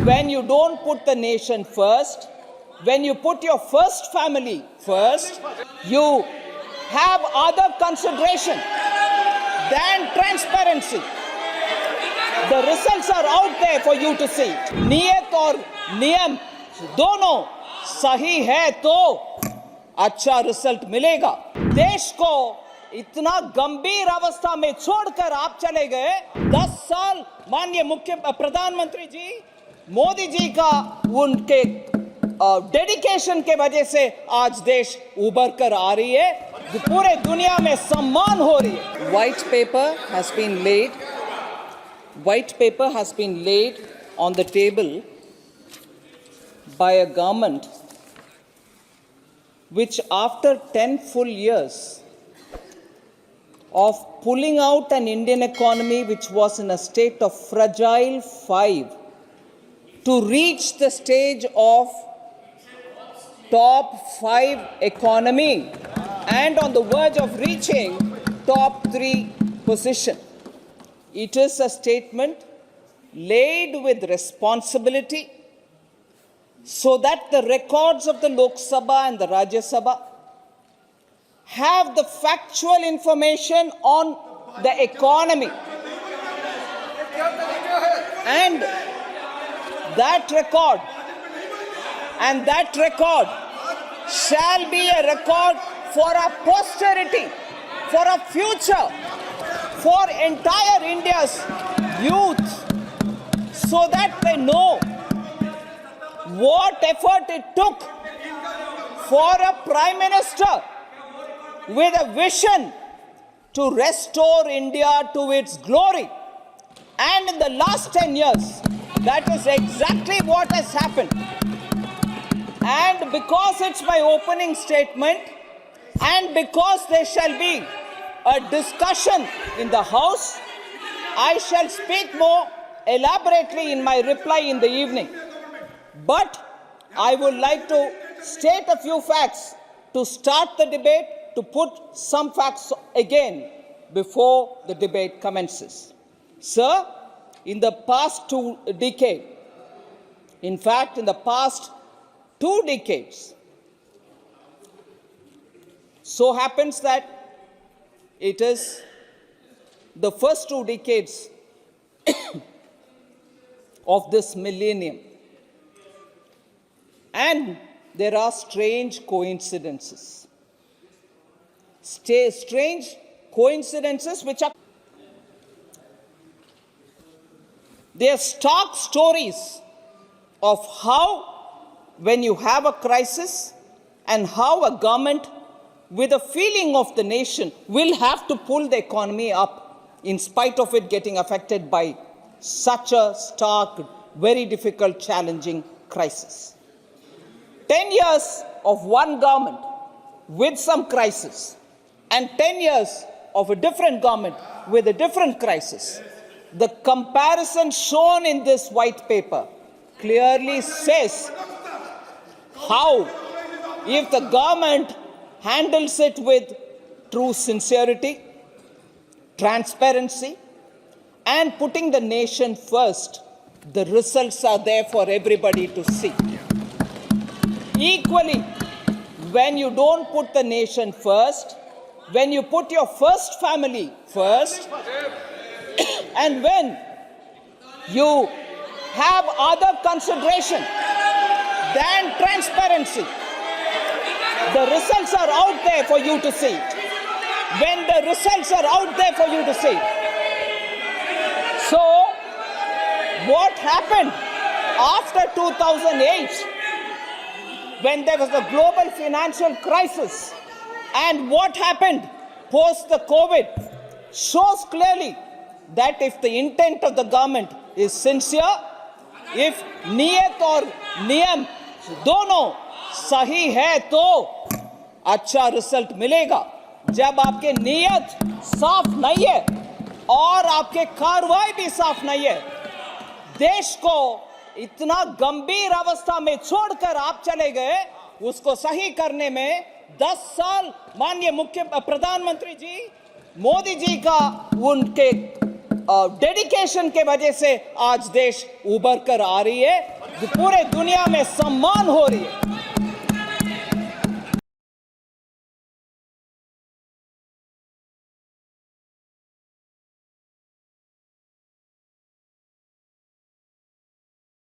when you don't put the nation first, when you put your first family first, you have other consideration than transparency. The results are out there for you to see. नियत और नियम दोनों सही है तो अच्छा result मिलेगा. देश को इतना गंभीर अवस्था में छोड़कर आप चले गए. 10 साल माननीय प्रधानमंत्री जी मोदी जी का उनके डेडिकेशन के वजह से आज देश उभर कर आ रही है, पूरे दुनिया में सम्मान हो रही है. White paper has been laid on the table by a government which, after 10 full years of pulling out an Indian economy which was in a state of fragile 5 to reach the stage of top 5 economy and on the verge of reaching top 3 position. It is a statement laid with responsibility so that the records of the Lok Sabha and the Rajya Sabha have the factual information on the economy. And that record shall be a record for our posterity, for our future, for entire India's youth, so that they know what effort it took for a Prime Minister with a vision to restore India to its glory. And in the last 10 years, that is exactly what has happened. And because it's my opening statement, and because there shall be a discussion in the House, I shall speak more elaborately in my reply in the evening. But I would like to state a few facts to start the debate, to put some facts again before the debate commences. Sir, in the past 2 decades, in fact, in the past 2 decades, so happens that it is the first 2 decades of this millennium. And there are strange coincidences. Strange coincidences which are, they are stark stories of how, when you have a crisis, and how a government with a feeling of the nation will have to pull the economy up in spite of it getting affected by such a stark, very difficult, challenging crisis. 10 years of one government with some crisis and 10 years of a different government with a different crisis. The comparison shown in this white paper clearly says how, if the government handles it with true sincerity, transparency, and putting the nation first, the results are there for everybody to see. Equally, when you don't put the nation first, when you put your first family first, and when you have other consideration than transparency, the results are out there for you to see. When the results are out there for you to see. So, what happened after 2008, when there was a global financial crisis, and what happened post the COVID, shows clearly that if the intent of the government is sincere, if niyat और नियम दोनों सही है तो अच्छा result मिलेगा. जब आपके नियत साफ नहीं है और आपके कार्रवाई भी साफ नहीं है, देश को इतना गंभीर अवस्था में छोड़कर आप चले गए, उसको सही करने में 10 साल माननीय प्रधानमंत्री जी मोदी जी का उनके डेडिकेशन के वजह से आज देश उभर कर आ रही है, पूरे दुनिया में सम्मान हो रही है।